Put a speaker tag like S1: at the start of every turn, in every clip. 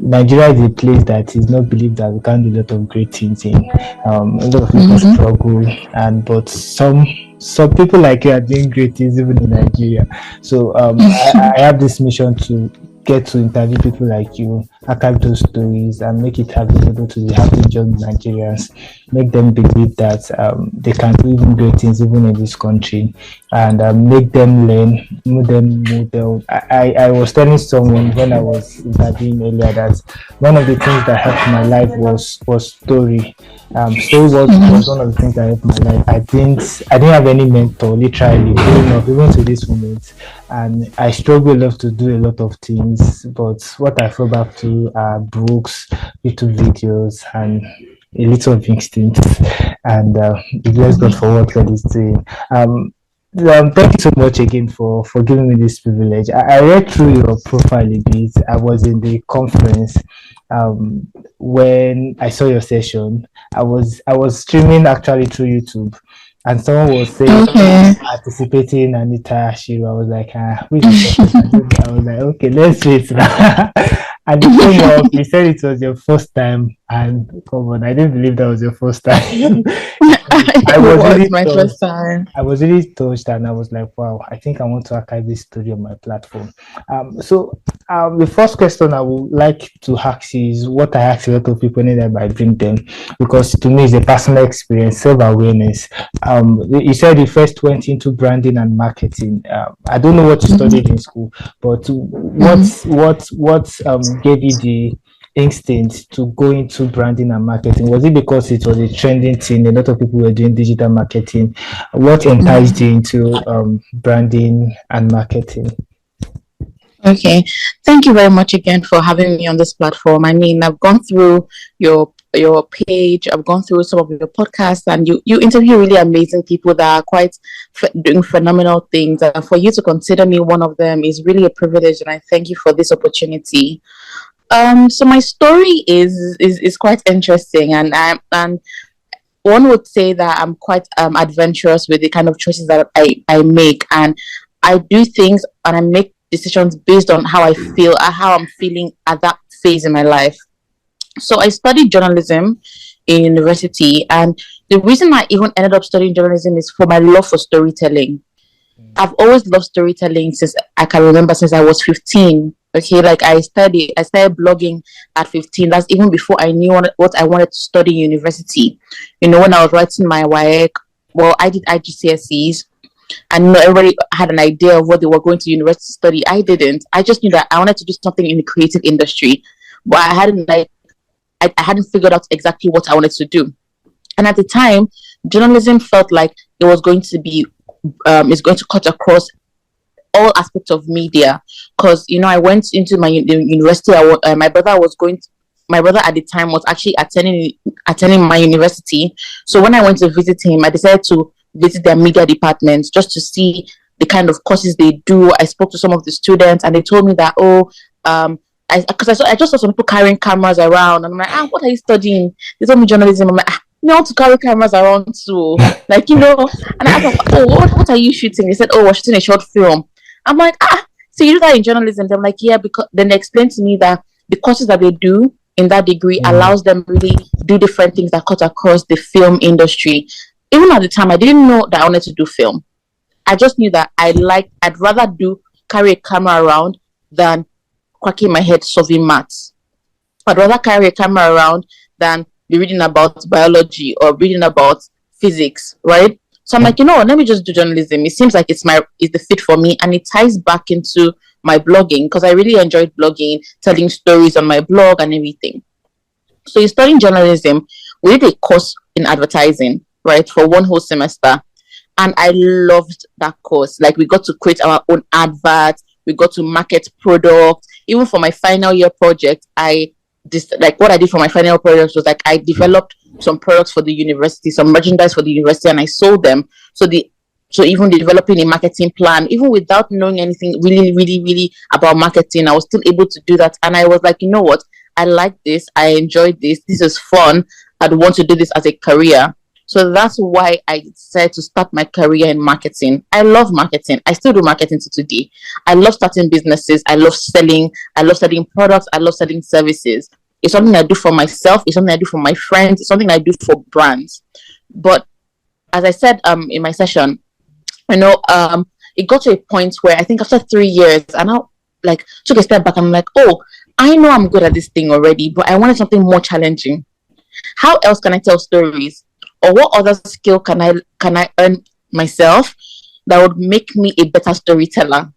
S1: Nigeria is a place that is not believed that we can do a lot of great things in. A lot of people struggle, but some people like you are doing great things even in Nigeria. So I have this mission to get to interview people like you, archive those stories, and make it available to the happy young Nigerians. Make them believe that they can do even great things even in this country, and make them learn, make them model. I was telling someone when I was interviewing earlier that one of the things that helped my life was story. Story was one of the things that helped my life. I didn't have any mentor literally growing up, even to this moment, and I struggle a lot to do a lot of things. But what I fall back to are books, YouTube videos, and a little of instinct. And we bless God for what God is doing. Thank you so much again for giving me this privilege. I read through your profile a bit. I was in the conference when I saw your session. I was streaming actually through YouTube, and someone was saying participating Anita Ashiru. I was like, who is this person? I was like, okay, let's wait now. And it came up, you said it was your first time, and come on, I didn't believe that was your first time.
S2: It was my first time.
S1: I was really touched, and I was like, wow, I think I want to archive this story on my platform. So the first question I would like to ask you is what I ask a lot of people anytime I bring them, because to me it's a personal experience, self-awareness. You said you first went into branding and marketing. I don't know what you studied in school, but what gave you the instinct to go into branding and marketing? Was it because it was a trending thing? A lot of people were doing digital marketing. What enticed you into branding and marketing?
S2: Okay, thank you very much again for having me on this platform. I mean, I've gone through your page, I've gone through some of your podcasts, and you interview really amazing people that are quite doing phenomenal things. And for you to consider me one of them is really a privilege, and I thank you for this opportunity. So my story is quite interesting, and one would say that I'm quite adventurous with the kind of choices that I make, and I do things and I make decisions based on how I feel, how I'm feeling at that phase in my life. So I studied journalism in university, and the reason I even ended up studying journalism is for my love for storytelling. I've always loved storytelling since I can remember, since I was 15. Okay, like I started blogging at 15. That's even before I knew what I wanted to study in university. You know, when I was writing my WAEC, well, I did IGCSEs, and not everybody had an idea of what they were going to university to study. I didn't. I just knew that I wanted to do something in the creative industry, but I hadn't figured out exactly what I wanted to do. And at the time, journalism felt like it was going to be, it's going to cut across all aspects of media, because you know I went into my university. My brother at the time was actually attending my university. So when I went to visit him, I decided to visit their media departments just to see the kind of courses they do. I spoke to some of the students, and they told me that I just saw some people carrying cameras around, and I'm like, what are you studying? They told me journalism. I'm like, you know, to carry cameras around too, like, you know. And I asked them, what are you shooting? They said, we're shooting a short film. I'm like, so you do that in journalism? They're like, yeah, because then they explained to me that the courses that they do in that degree allows them really do different things that cut across the film industry. Even at the time, I didn't know that I wanted to do film. I just knew that I'd rather carry a camera around than cracking my head solving maths. I'd rather carry a camera around than be reading about biology or reading about physics, right? So I'm like, let me just do journalism. It seems like it's the fit for me, and it ties back into my blogging, because I really enjoyed blogging, telling stories on my blog and everything. So you studying journalism, we did a course in advertising, right, for one whole semester, and I loved that course. Like, we got to create our own adverts, we got to market products. Even for my final year project, what I did for my final project was like I developed some products for the university, some merchandise for the university, and I sold them. So even developing a marketing plan, even without knowing anything really, really, really about marketing, I was still able to do that. And I was like, you know what? I like this. I enjoyed this. This is fun. I'd want to do this as a career. So that's why I decided to start my career in marketing. I love marketing. I still do marketing to today. I love starting businesses. I love selling. I love selling products. I love selling services. It's something I do for myself. It's something I do for my friends. It's something I do for brands. But as I said in my session, it got to a point where I think after 3 years, I now like took a step back and I'm like, oh, I know I'm good at this thing already, but I wanted something more challenging. How else can I tell stories? Or what other skill can I earn myself that would make me a better storyteller?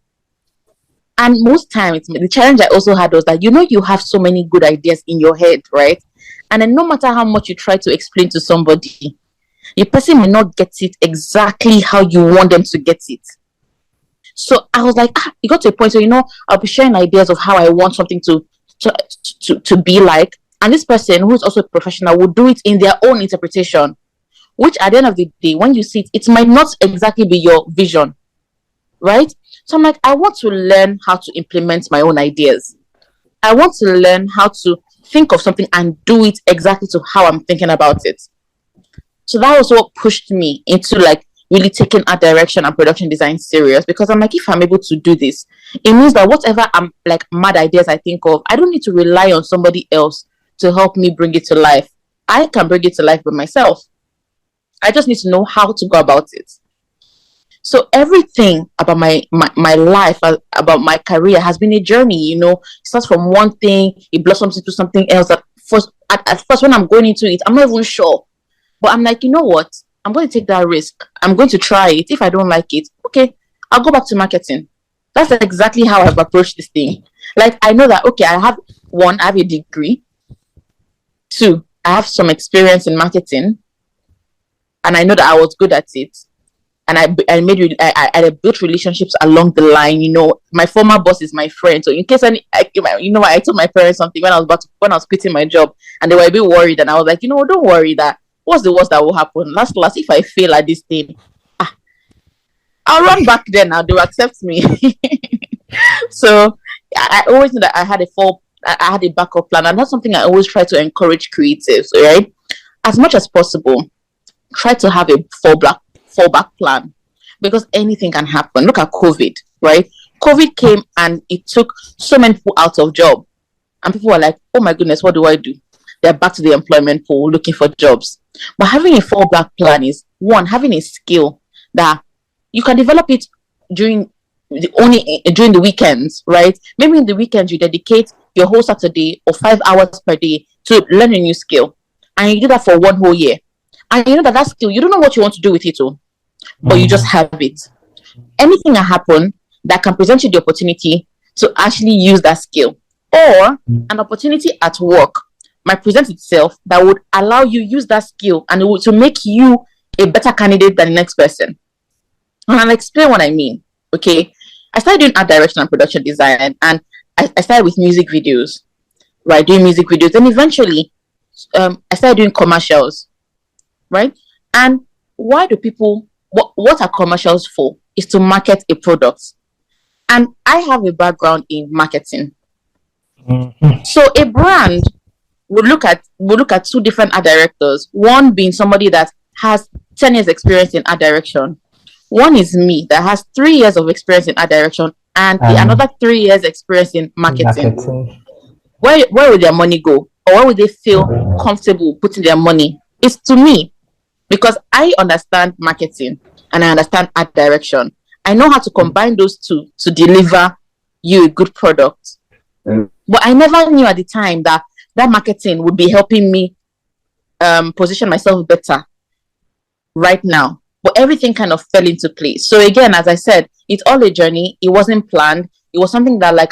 S2: And most times, the challenge I also had was that you have so many good ideas in your head, right? And then no matter how much you try to explain to somebody, the person may not get it exactly how you want them to get it. So I was like, it got to a point where I'll be sharing ideas of how I want something to be like, and this person who is also a professional will do it in their own interpretation, which at the end of the day, when you see it, it might not exactly be your vision, right? So I'm like, I want to learn how to implement my own ideas. I want to learn how to think of something and do it exactly to how I'm thinking about it. So that was what pushed me into like really taking art direction and production design serious, because I'm like, if I'm able to do this, it means that whatever I'm like mad ideas I think of, I don't need to rely on somebody else to help me bring it to life. I can bring it to life by myself. I just need to know how to go about it. So everything about my life, about my career has been a journey, It starts from one thing, it blossoms into something else. At first, when I'm going into it, I'm not even sure. But I'm like, you know what? I'm going to take that risk. I'm going to try it. If I don't like it, okay, I'll go back to marketing. That's exactly how I've approached this thing. Like, I know that, okay, I have a degree. 2, I have some experience in marketing. And I know that I was good at it. And I built relationships along the line. My former boss is my friend. So in case I told my parents something when I was quitting my job, and they were a bit worried. And I was like, don't worry, that what's the worst that will happen? Last, if I fail at this thing, I'll run back then. Now they will accept me. So I always knew that I had a backup plan, and that's something I always try to encourage creatives, right? As much as possible, try to have a fallback plan, because anything can happen. Look at COVID, right? COVID came and it took so many people out of job, and people were like, oh my goodness, what do I do? They're back to the employment pool looking for jobs. But having a fallback plan is, one, having a skill that you can develop it during the weekends, right? Maybe in the weekends you dedicate your whole Saturday or 5 hours per day to learn a new skill, and you do that for one whole year. And you know that skill, you don't know what you want to do with it, but you just have it. Anything can happen that can present you the opportunity to actually use that skill, or an opportunity at work might present itself that would allow you use that skill and to make you a better candidate than the next person. And I'll explain what I mean. Okay, I started doing art direction and production design, and I started with music videos, right? Doing music videos, and eventually, I started doing commercials, right? And why do people? What are commercials for? Is to market a product, and I have a background in marketing. So a brand would look at 2 different art directors. One being somebody that has 10 years experience in art direction. One is me that has 3 years of experience in art direction, and another 3 years experience in marketing. Where would their money go, or where would they feel comfortable putting their money? It's to me, because I understand marketing and I understand art direction. I know how to combine those two to deliver you a good product. But I never knew at the time that marketing would be helping me position myself better right now. But everything kind of fell into place. So again, as I said, it's all a journey. It wasn't planned. It was something that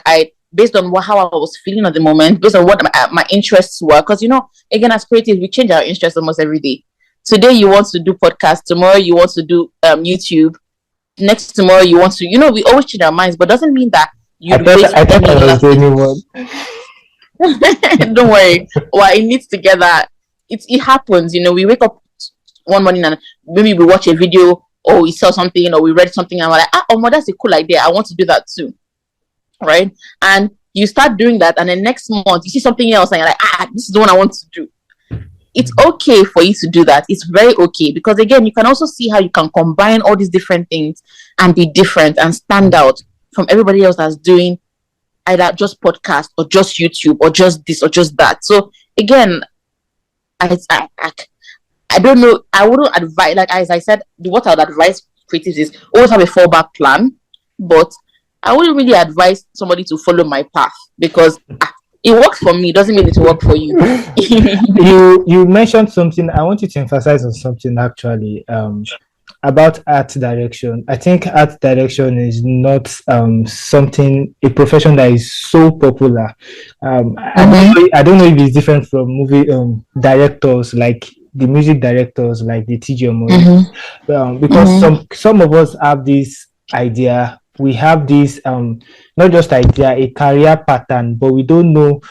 S2: based on how I was feeling at the moment, based on what my interests were. Because, again, as creatives, we change our interests almost every day. Today you want to do podcast. Tomorrow you want to do YouTube. Next tomorrow you want to, we always change our minds. But doesn't mean that
S1: I thought I was the only one.
S2: Don't worry. Well, it needs together. It happens. We wake up one morning and maybe we watch a video, or we saw something, or we read something, and we're like, oh, that's a cool idea. I want to do that too. Right? And you start doing that, and then next month you see something else, and you're like, this is the one I want to do. It's okay for you to do that. It's very okay, because again, you can also see how you can combine all these different things and be different and stand out from everybody else that's doing either just podcast or just YouTube or just this or just that. So again, I don't know. I wouldn't advise, like as I said, what I would advise creatives is always have a fallback plan. But I wouldn't really advise somebody to follow my path, because it works for me. It doesn't mean it will work for you.
S1: You mentioned something. I want you to emphasize on something actually. About art direction. I think art direction is not something, a profession that is so popular. I don't know if it's different from movie directors, like the music directors, like the TGM, because some of us have this idea. We have this not just idea, a career pattern, but we don't know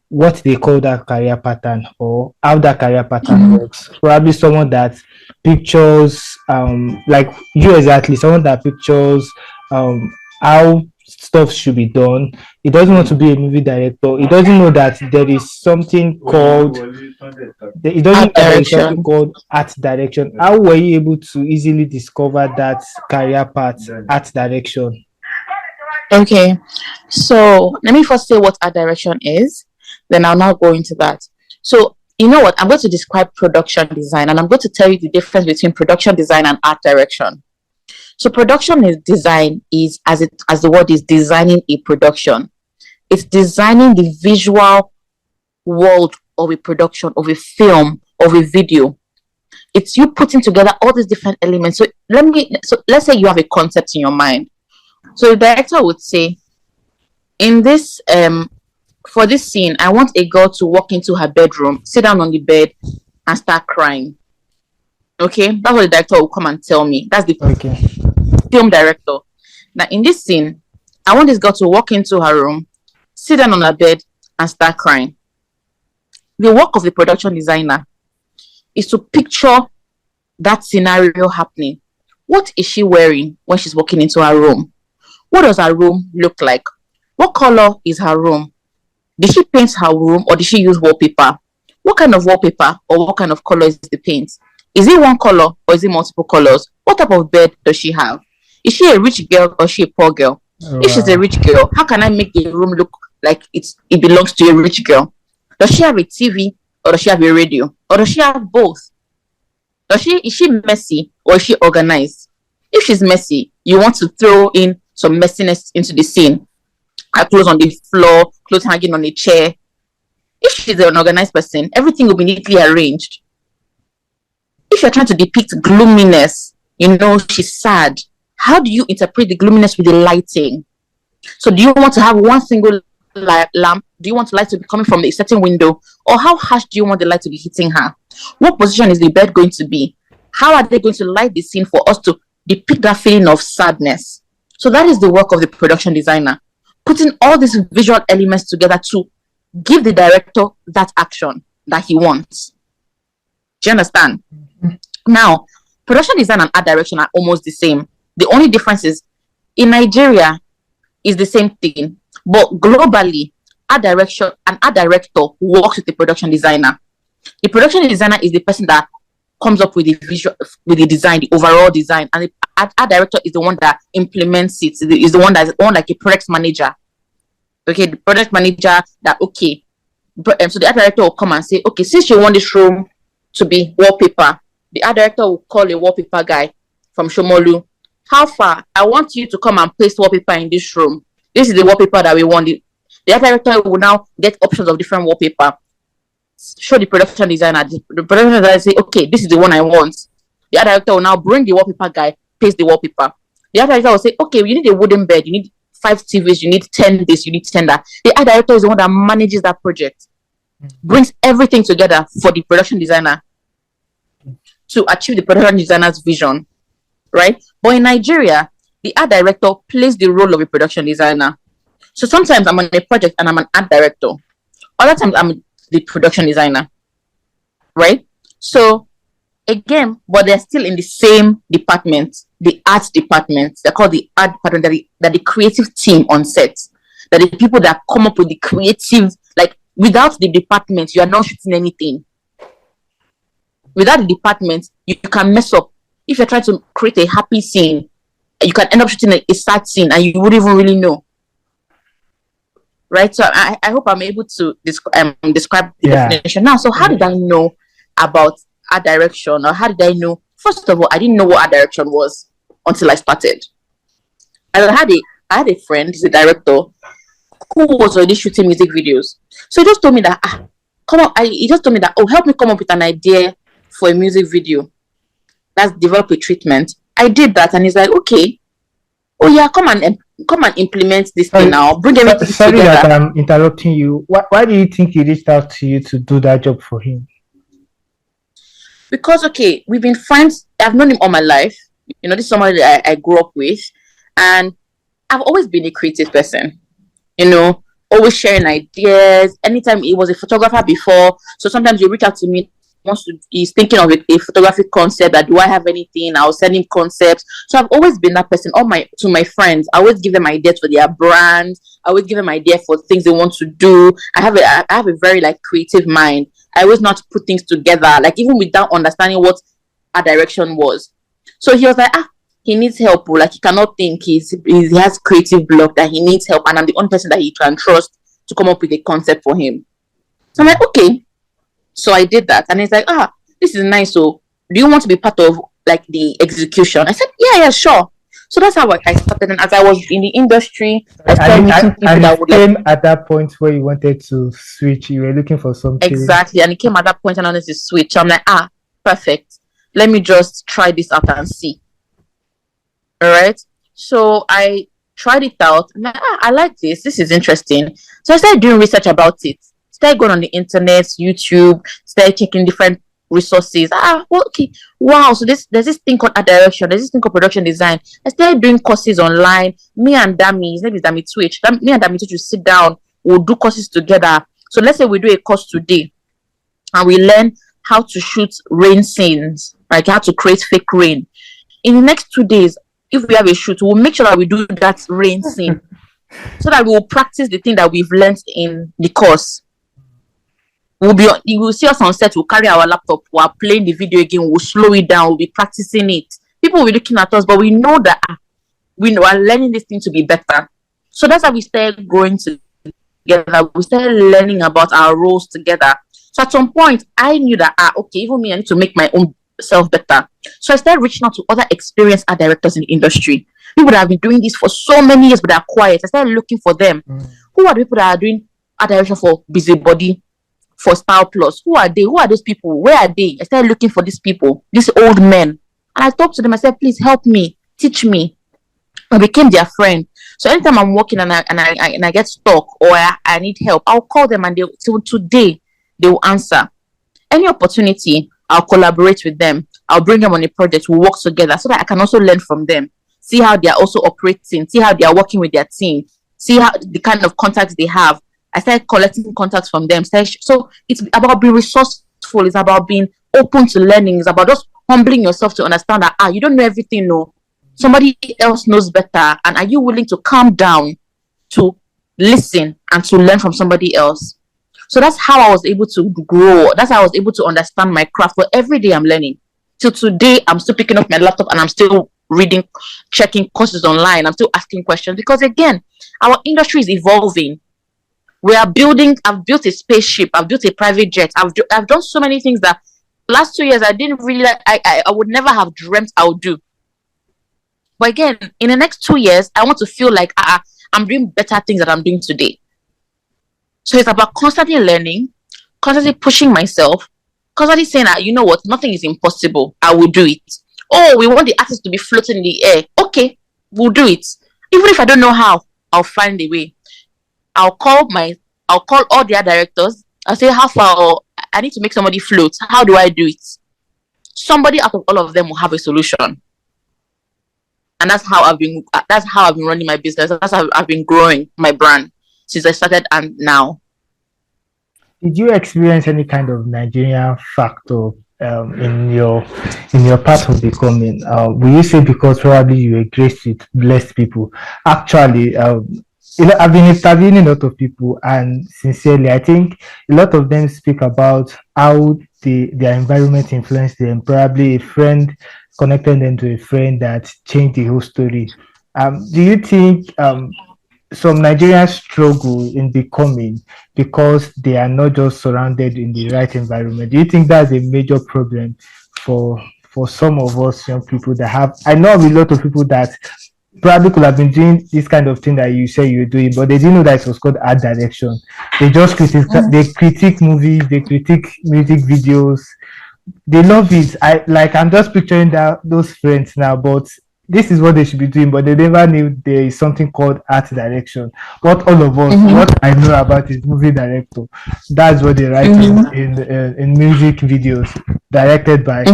S1: what they call that career pattern or how that career pattern works. Probably someone that pictures like you exactly, someone that pictures how stuff should be done. He doesn't want to be a movie director. He doesn't know that there is something called he doesn't know that there is something called art direction. How were you able to easily discover that career path, art direction?
S2: Okay, so let me first say what art direction is, then I'll now go into that. So you know what, I'm going to describe production design, and I'm going to tell you the difference between production design and art direction. So production design is, as the word is, designing a production. It's designing the visual world of a production, of a film, of a video. It's you putting together all these different elements. So let's say you have a concept in your mind. So the director would say, in this for this scene, I want a girl to walk into her bedroom, sit down on the bed, and start crying. Okay, that's what the director will come and tell me. That's the film director. Now, in this scene, I want this girl to walk into her room, sit down on her bed, and start crying. The work of the production designer is to picture that scenario happening. What is she wearing when she's walking into her room? What does her room look like? What color is her room? Did she paint her room, or did she use wallpaper? What kind of wallpaper or what kind of color is the paint? Is it one color or is it multiple colors? What type of bed does she have? Is she a rich girl or is she a poor girl? If she's a rich girl, how can I make the room look like it belongs to a rich girl? Does she have a TV or does she have a radio? Or does she have both? Is she messy or is she organized? If she's messy, you want to throw in some messiness into the scene. Her clothes on the floor, clothes hanging on a chair. If she's an organized person, everything will be neatly arranged. If you're trying to depict gloominess, she's sad, how do you interpret the gloominess with the lighting? So do you want to have one single lamp? Do you want the light to be coming from a certain window? Or how harsh do you want the light to be hitting her? What position is the bed going to be? How are they going to light the scene for us to depict that feeling of sadness? So that is the work of the production designer, putting all these visual elements together to give the director that action that he wants. Do you understand? Now, production design and art direction are almost the same. The only difference is, in Nigeria, is the same thing. But globally, art director works with the production designer. The production designer is the person that comes up with the visual, with the design, the overall design, and the art director is the one that implements it. Is the one that's like a project manager. Okay, the project manager that so the art director will come and say, okay, since you want this room to be wallpaper, the art director will call a wallpaper guy from Shomolu. How far? I want you to come and paste wallpaper in this room. This is the wallpaper that we want. The art director will now get options of different wallpaper. Show the production designer. The production designer say, okay, this is the one I want. The art director will now bring the wallpaper guy, paste the wallpaper. The art director will say, okay, you need a wooden bed, you need 5 TVs, you need 10 this, you need 10 that. The art director is the one that manages that project, brings everything together for the production designer to achieve the production designer's vision, right? But in Nigeria, the art director plays the role of a production designer. So sometimes I'm on a project and I'm an art director. Other times I'm the production designer, right? So again, but they're still in the same department, the art department. They're called the art department, that the creative team on set, that the people that come up with the creative, like without the department, you are not shooting anything. Without the department, you can mess up. If you're trying to create a happy scene, you can end up shooting a sad scene and you wouldn't even really know. Right? So I hope I'm able to describe the definition. Now, so how did I know about art direction? Or how did I know? First of all, I didn't know what art direction was until I started. I had a friend, he's a director, who was already shooting music videos. So he just told me that, he just told me that, help me come up with an idea for a music video. Let's develop a treatment. I did that, and he's like, okay, come and implement this thing now. Bring everything together.
S1: Sorry that I'm interrupting you. Why do you think he reached out to you to do that job for him?
S2: Because, okay, we've been friends. I've known him all my life. You know, this is somebody that I grew up with. And I've always been a creative person. You know, always sharing ideas. Anytime he was a photographer before. So sometimes you reach out to me. He's thinking of a photographic concept. That do I have anything? I'll send him concepts. So I've always been that person. To my friends, I always give them ideas for their brands. I always give them ideas for things they want to do. I have a very creative mind. I always know how to put things together, even without understanding what our direction was. So he was like, he needs help. He cannot think. He has creative block that he needs help, and I'm the only person that he can trust to come up with a concept for him. So I'm like, okay. So I did that, and he's like, this is nice. So do you want to be part of the execution? I said, yeah, sure. So that's how I started. And as I was in the industry, I started meeting people that would
S1: came at that point where you wanted to switch. You were looking for something.
S2: Exactly, and it came at that point, and I wanted to switch. So I'm like, perfect. Let me just try this out and see. All right. So I tried it out. I'm like, I like this. This is interesting. So I started doing research about it. Started going on the internet, YouTube. Started checking different resources. Okay. Wow. So there's this thing called art direction. There's this thing called production design. I started doing courses online. Me and Dami, his name is Dami Twitch. Me and Dami Twitch will sit down. We'll do courses together. So let's say we do a course today, and we learn how to shoot rain scenes, how to create fake rain. In the next 2 days, if we have a shoot, we'll make sure that we do that rain scene so that we will practice the thing that we've learned in the course. You will see us on set, we'll carry our laptop, we're playing the video again, we'll slow it down, we'll be practicing it. People will be looking at us, but we know that we are learning this thing to be better. So that's how we started growing together. We started learning about our roles together. So at some point, I knew that, okay, even me, I need to make my own self better. So I started reaching out to other experienced art directors in the industry. People that have been doing this for so many years, but they're quiet. I started looking for them. Who are the people that are doing art direction for Busybody, for Style Plus? Who are they? Who are those people? Where are they? I started looking for these people, these old men. And I talked to them. I said, please help me, teach me. I became their friend. So anytime I'm working and I get stuck or I need help, I'll call them, and till today they will answer. Any opportunity, I'll collaborate with them. I'll bring them on a project. We'll work together so that I can also learn from them. See how they are also operating. See how they are working with their team. See how the kind of contacts they have. I started collecting contacts from them. So it's about being resourceful. It's about being open to learning. It's about just humbling yourself to understand that you don't know everything. No, somebody else knows better. And are you willing to calm down to listen and to learn from somebody else? So that's how I was able to grow. That's how I was able to understand my craft. But every day I'm learning. Till today, I'm still picking up my laptop and I'm still reading, checking courses online. I'm still asking questions because, again, our industry is evolving. I've built a spaceship. I've built a private jet. I've done so many things that last 2 years I didn't really I would never have dreamt I would do. But again, in the next 2 years, I want to feel like I'm doing better things than I'm doing today. So it's about constantly learning, constantly pushing myself, constantly saying that, you know what, nothing is impossible. I will do it. Oh, we want the artist to be floating in the air. Okay, we'll do it. Even if I don't know how, I'll find a way. I'll call all their directors. I'll say, how far I need to make somebody float. How do I do it? Somebody out of all of them will have a solution. And that's how I've been running my business. That's how I've been growing my brand since I started and now.
S1: Did you experience any kind of Nigerian factor in your path of becoming? Will you say because probably you were graced with blessed people? Actually, I've been interviewing a lot of people, and sincerely, I think a lot of them speak about how their environment influenced them. Probably a friend connected them to a friend that changed the whole story. Do you think some Nigerians struggle in becoming because they are not just surrounded in the right environment? Do you think that's a major problem for some of us young people that have? I know of a lot of people that probably could have been doing this kind of thing that you say you're doing, but they didn't know that it was called art direction. They just critique movies, they critique music videos, they love it. I'm just picturing that those friends now, but this is what they should be doing, but they never knew there is something called art direction. What all of us, what I know about is movie director. That's what they write in music videos directed by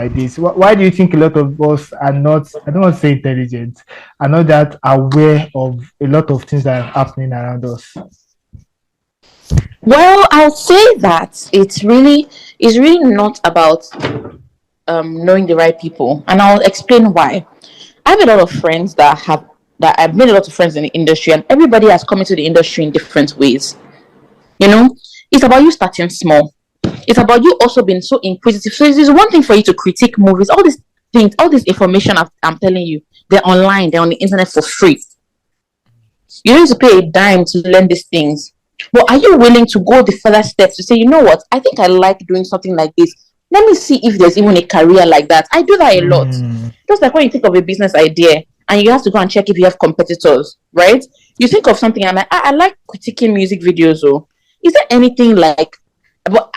S1: this. Why do you think a lot of us are not, I don't want to say intelligent, are not that aware of a lot of things that are happening around us?
S2: Well, I'll say that it's really not about knowing the right people, and I'll explain why. I have a lot of friends that I've made a lot of friends in the industry, and everybody has come into the industry in different ways. You know, it's about you starting small. It's about you also being so inquisitive. So it's one thing for you to critique movies, all these things, all this information I'm telling you, they're online, they're on the internet for free. You don't need to pay a dime to learn these things. But are you willing to go the further steps to say, you know what, I think I like doing something like this. Let me see if there's even a career like that. I do that a lot. Just like when you think of a business idea and you have to go and check if you have competitors, right? You think of something and I like critiquing music videos. So is there anything like,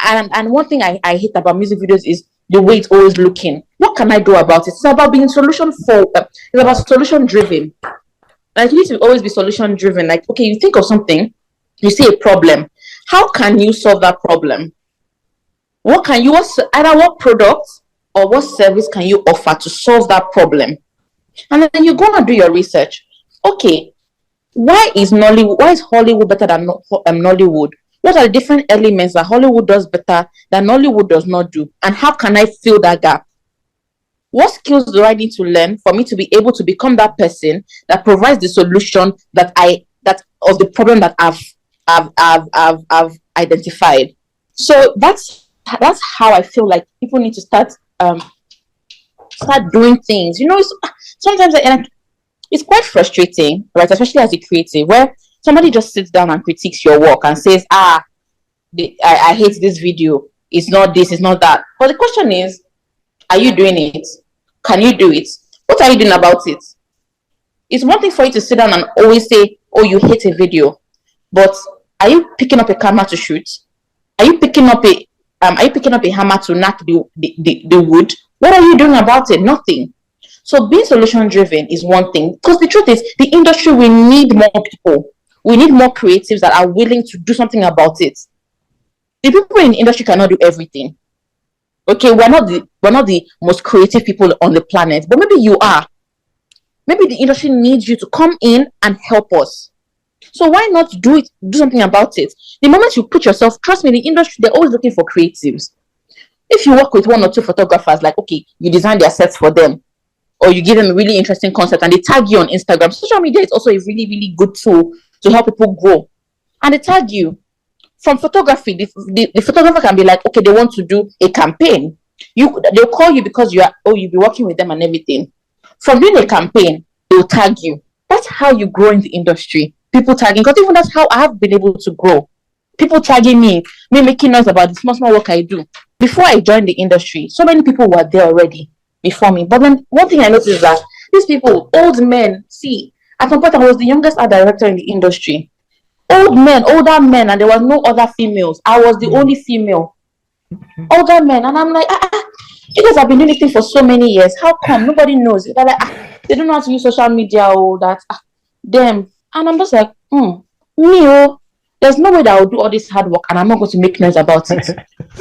S2: and one thing I hate about music videos is the way it's always looking. What can I do about it? It's about being it's about solution driven. Like you need to always be solution driven. Like, okay, you think of something, you see a problem. How can you solve that problem? Either what product or what service can you offer to solve that problem? And then you go and do your research. Okay, why is Hollywood better than Nollywood? What are the different elements that Hollywood does better that Nollywood does not do? And how can I fill that gap? What skills do I need to learn for me to be able to become that person that provides the solution that of the problem that I've identified? So that's how I feel like people need to start doing things. You know, sometimes it's quite frustrating, right? Especially as a creative, where somebody just sits down and critiques your work and says, I hate this video. It's not this, it's not that. But the question is, are you doing it? Can you do it? What are you doing about it? It's one thing for you to sit down and always say, oh, you hate a video. But are you picking up a camera to shoot? Are you picking up a hammer to knock the wood? What are you doing about it? Nothing. So being solution driven is one thing. Because the truth is, the industry will need more people. We need more creatives that are willing to do something about it. The people in the industry cannot do everything. Okay, we're not the most creative people on the planet, but maybe you are. Maybe the industry needs you to come in and help us. So why not do something about it? The moment you put yourself, trust me, the industry, they're always looking for creatives. If you work with one or two photographers, like, okay, you design their sets for them, or you give them a really interesting concept and they tag you on Instagram. Social media is also a really, really good tool to help people grow. And they tag you. From photography, the photographer can be like, okay, they want to do a campaign. They'll call you because you'll be working with them and everything. From doing a campaign, they'll tag you. That's how you grow in the industry. People tagging, because even that's how I have been able to grow. People tagging me making noise about the small work I do. Before I joined the industry, so many people were there already before me. But then one thing I noticed is that these people, old men, see, at some point I was the youngest art director in the industry. Older men, and there was no other females. I was the only female. Older men, and I'm like, you guys have been doing this thing for so many years. How come nobody knows? They're like, they don't know how to use social media or that. Them, and I'm just like, there's no way that I'll do all this hard work and I'm not going to make noise about it. So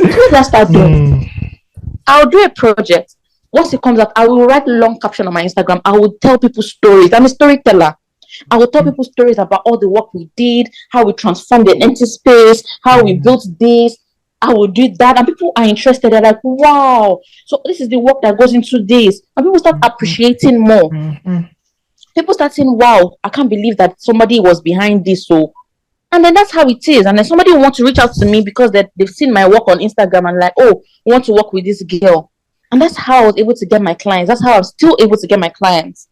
S2: what I start doing? I'll do a project. Once it comes out, I will write a long caption on my Instagram. I will tell people stories. I'm a storyteller. I will tell people stories about all the work we did, how we transformed the empty space, how we built this. I will do that, and people are interested. They're like, wow, so this is the work that goes into this, and people start appreciating more. people start saying, wow, I can't believe that somebody was behind this. So, and then that's how it is. And then somebody will want to reach out to me because they've seen my work on Instagram and like, oh, I want to work with this girl. And that's how I was able to get my clients. That's how I'm still able to get my clients.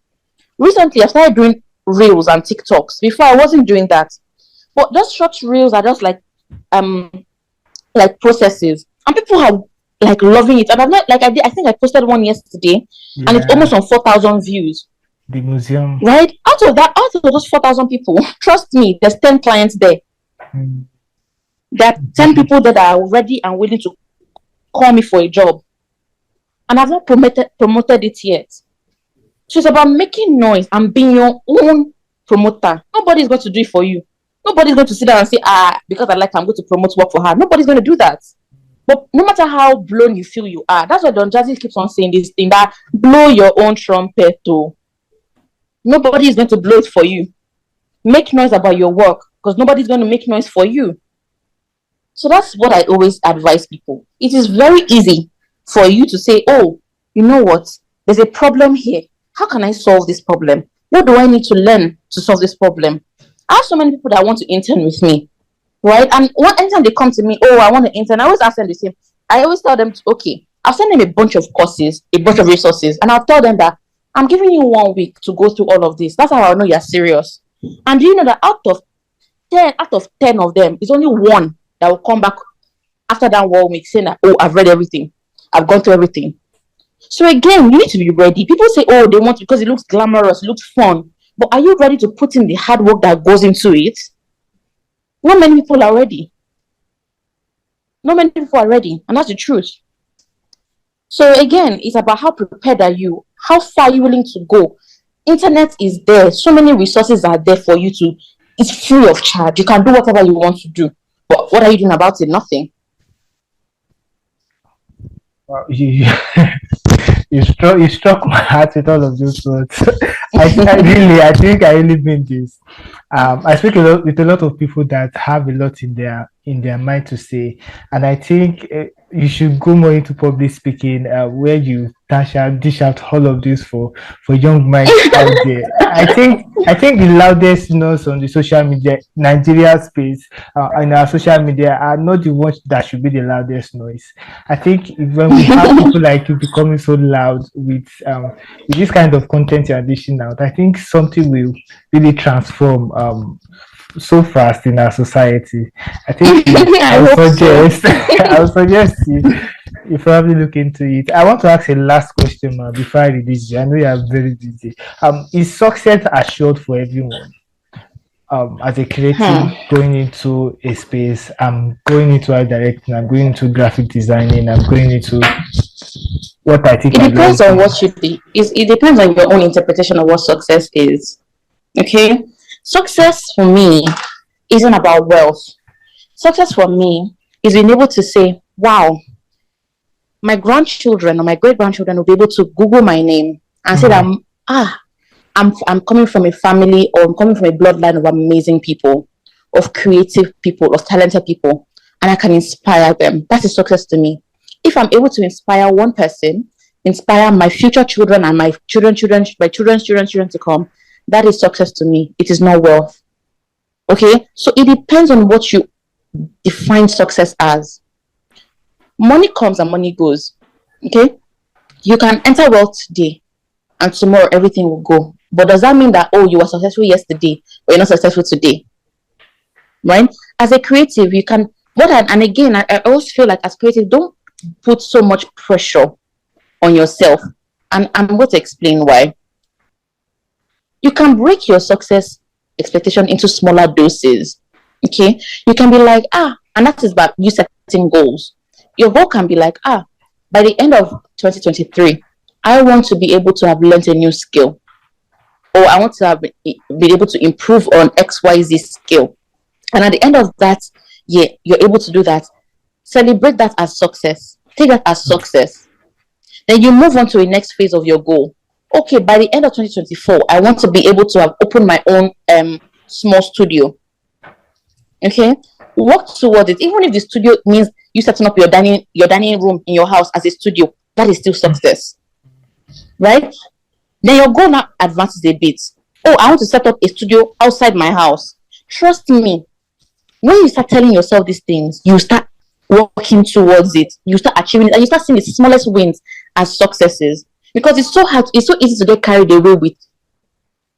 S2: Recently, I started doing reels and TikToks. Before, I wasn't doing that. But those short reels are just like processes. And people are like loving it. And I'm not like I think I posted one yesterday and it's almost on 4,000 views.
S1: The museum.
S2: Right? Out of those 4,000 people, trust me, there's 10 clients there. There are 10 people that are ready and willing to call me for a job. And I've not promoted it yet. So it's about making noise and being your own promoter. Nobody's going to do it for you. Nobody's going to sit down and say, because I like her, I'm going to promote work for her. Nobody's going to do that. But no matter how blown you feel you are, that's why Don Jazzy keeps on saying this thing, that blow your own trumpet too. Nobody is going to blow it for you. Make noise about your work because nobody's going to make noise for you. So that's what I always advise people. It is very easy for you to say, oh, you know what? There's a problem here. How can I solve this problem? What do I need to learn to solve this problem? I have so many people that want to intern with me, right? And anytime they come to me, oh, I want to intern, I always ask them the same. I always tell them, okay, I'll send them a bunch of courses, a bunch of resources, and I'll tell them that I'm giving you 1 week to go through all of this. That's how I know you're serious. And do you know that out of 10 of them, it's only one that will come back after that 1 week saying that, oh, I've read everything. I've gone through everything. So again, you need to be ready. People say, oh, they want because it looks glamorous, it looks fun. But are you ready to put in the hard work that goes into it? Not many people are ready. Not many people are ready. And that's the truth. So again, it's about how prepared are you? How far are you willing to go? Internet is there. So many resources are there for you to. It's free of charge. You can do whatever you want to do. But what are you doing about it? Nothing.
S1: You struck my heart with all of those words. I think I really mean this. I speak with a lot of people that have a lot in their mind to say, and I think you should go more into public speaking, where you dish out all of this for young minds out there. I think the loudest noise on the social media, Nigeria space, and our social media are not the ones that should be the loudest noise. I think when we have people like you becoming so loud with this kind of content you're dishing out, I think something will really transform so fast in our society. I think I would suggest you probably look into it. I want to ask a last question before I release you. I know you are very busy. Is success assured for everyone? As a creative going into a space, I'm going into art directing, I'm going into graphic designing, I'm going into what I think.
S2: It depends on what you do. It depends on your own interpretation of what success is. Okay? Success for me isn't about wealth. Success for me is being able to say, wow, my grandchildren or my great-grandchildren will be able to Google my name and say that I'm coming from a family, or I'm coming from a bloodline of amazing people, of creative people, of talented people, and I can inspire them. That is success to me. If I'm able to inspire one person, inspire my future children and my children's children to come, that is success to me. It is not wealth. Okay? So it depends on what you define success as. Money comes and money goes. Okay? You can enter wealth today and tomorrow everything will go. But does that mean that, oh, you were successful yesterday but you're not successful today? Right? As a creative, you can, and again, I always feel like as creative, don't put so much pressure on yourself. And I'm going to explain why. You can break your success expectation into smaller doses. Okay? You can be like, and that is about you setting goals. Your goal can be like, by the end of 2023, I want to be able to have learned a new skill. Or I want to have been able to improve on XYZ skill. And at the end of that year, you're able to do that. Celebrate that as success. Take that as success. Then you move on to the next phase of your goal. Okay, by the end of 2024, I want to be able to have opened my own small studio. Okay? Work toward it. Even if the studio means you setting up your dining room in your house as a studio, that is still success. Right? Then your goal now advances a bit. oh, I want to set up a studio outside my house. Trust me, when you start telling yourself these things, you start working towards it. You start achieving it, and you start seeing the smallest wins as successes. Because it's so hard, it's so easy to get carried away with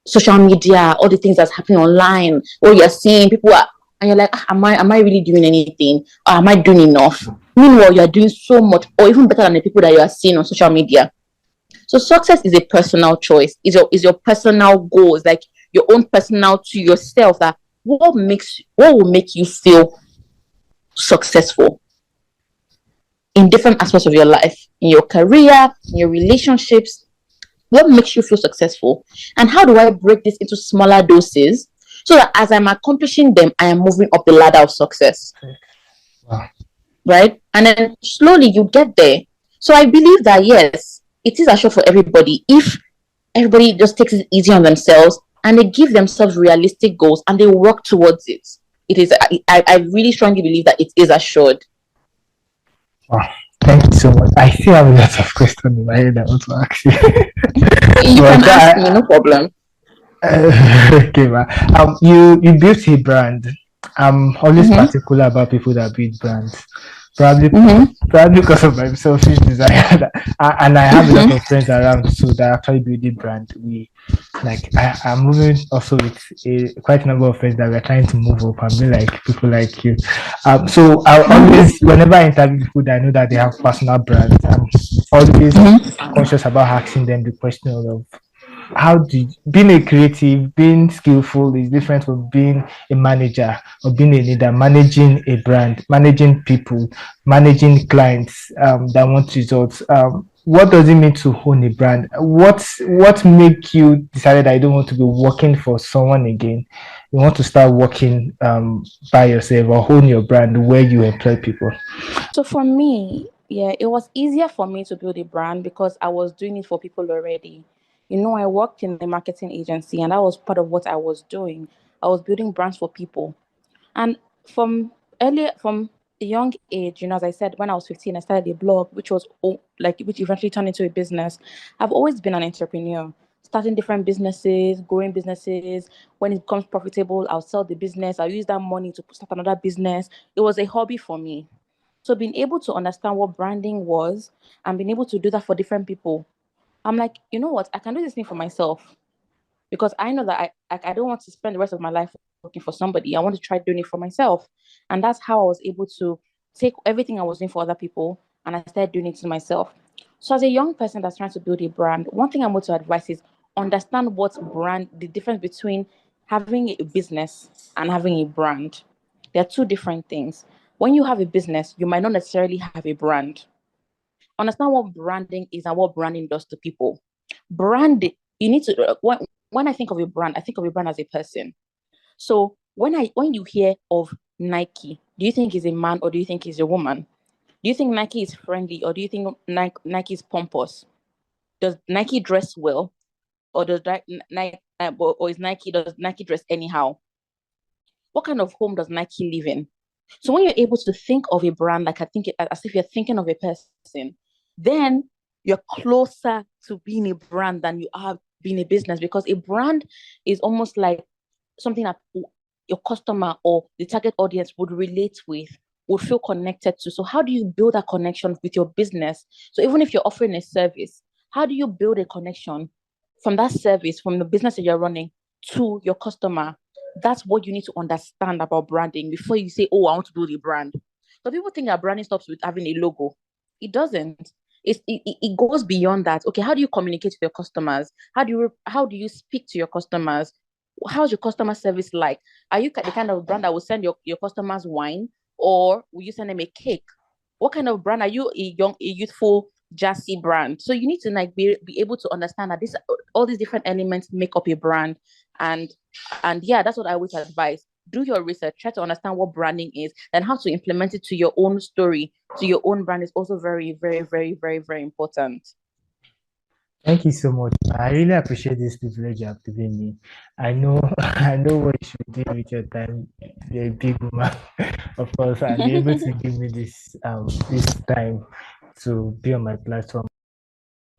S2: social media, all the things that's happening online, what you're seeing, people are, and you're like, am I really doing anything? Or am I doing enough? Meanwhile, you're doing so much, or even better than the people that you are seeing on social media. So success is a personal choice. Is your personal goals, like your own personal to yourself. That what will make you feel successful in different aspects of your life, in your career, in your relationships. What makes you feel successful? And how do I break this into smaller doses so that as I'm accomplishing them, I am moving up the ladder of success?
S1: Wow.
S2: Right? And then slowly you get there. So I believe that yes, it is a show for everybody if everybody just takes it easy on themselves and they give themselves realistic goals and they work towards it. It is. I really strongly believe that it is assured.
S1: Wow. Thank you so much. I still have a lot of questions in my head I want to ask you.
S2: You can
S1: But
S2: ask me, no problem.
S1: okay, ma. You built a brand. I'm always
S2: Mm-hmm.
S1: particular about people that build brands. Probably,
S2: Mm-hmm.
S1: probably because of my selfish desire, and I have a lot
S2: Mm-hmm.
S1: of friends around so that actually build a brand. I'm moving also with quite a number of friends that we're trying to move up and be like people like you. So I always, whenever I interview people that I know that they have personal brands, I'm always
S2: Mm-hmm.
S1: conscious about asking them the question of how do you, being a creative, being skillful is different from being a manager or being a leader, managing a brand, managing people, managing clients that want results. What does it mean to own a brand? What make you decided I don't want to be working for someone again? You want to start working by yourself or own your brand where you employ people.
S2: So for me, yeah, it was easier for me to build a brand because I was doing it for people already. I worked in a marketing agency and that was part of what I was doing. I was building brands for people. And from a young age, as I said, when I was 15, I started a blog, which eventually turned into a business. I've always been an entrepreneur, starting different businesses, growing businesses. When it becomes profitable, I'll sell the business. I'll use that money to start another business. It was a hobby for me. So being able to understand what branding was and being able to do that for different people, I'm like, you know what? I can do this thing for myself because I know that I don't want to spend the rest of my life working for somebody. I want to try doing it for myself. And that's how I was able to take everything I was doing for other people and I started doing it to myself. So as a young person that's trying to build a brand, one thing I'm going to advise is understand the difference between having a business and having a brand. They're two different things. When you have a business, you might not necessarily have a brand. Understand what branding is and what branding does to people. Brand, you need to when I think of a brand, I think of a brand as a person. So when you hear of Nike, do you think is a man or do you think is a woman? Do you think Nike is friendly or do you think Nike is pompous? Does Nike dress well or does Nike dress anyhow? What kind of home does Nike live in? So when you're able to think of a brand like I think as if you're thinking of a person, then you're closer to being a brand than you are being a business because a brand is almost like something that your customer or the target audience would relate with, would feel connected to. So how do you build that connection with your business? So even if you're offering a service, how do you build a connection from that service, from the business that you're running to your customer? That's what you need to understand about branding before you say, oh, I want to build a brand. So people think that branding stops with having a logo. It doesn't. It goes beyond that. Okay, how do you communicate with your customers? How do you speak to your customers? How's your customer service like? Are you the kind of brand that will send your customers wine or will you send them a cake? What kind of brand are you? A youthful jazzy brand? So you need to like be able to understand that this all these different elements make up a brand. And and yeah, that's what I would advise. Do your research, try to understand what branding is, and how to implement it to your own story, to your own brand is also very, very, very, very, very important.
S1: Thank you so much. I really appreciate this privilege you have given me. I know I know what you should do with your time. You're a big woman, of course, and be able to give me this time to be on my platform.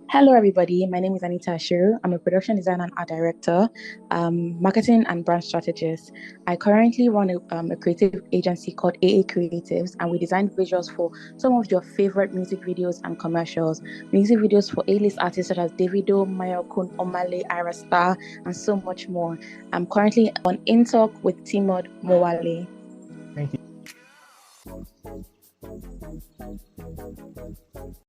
S2: Hello, everybody. My name is Anita Ashiru. I'm a production designer and art director, marketing and brand strategist. I currently run a creative agency called AA Creatives, and we design visuals for some of your favorite music videos and commercials. Music videos for A-list artists such as Davido, Mayokun, Omale, Ira Star, and so much more. I'm currently on In Talk with Tmod Mowale.
S1: Thank you.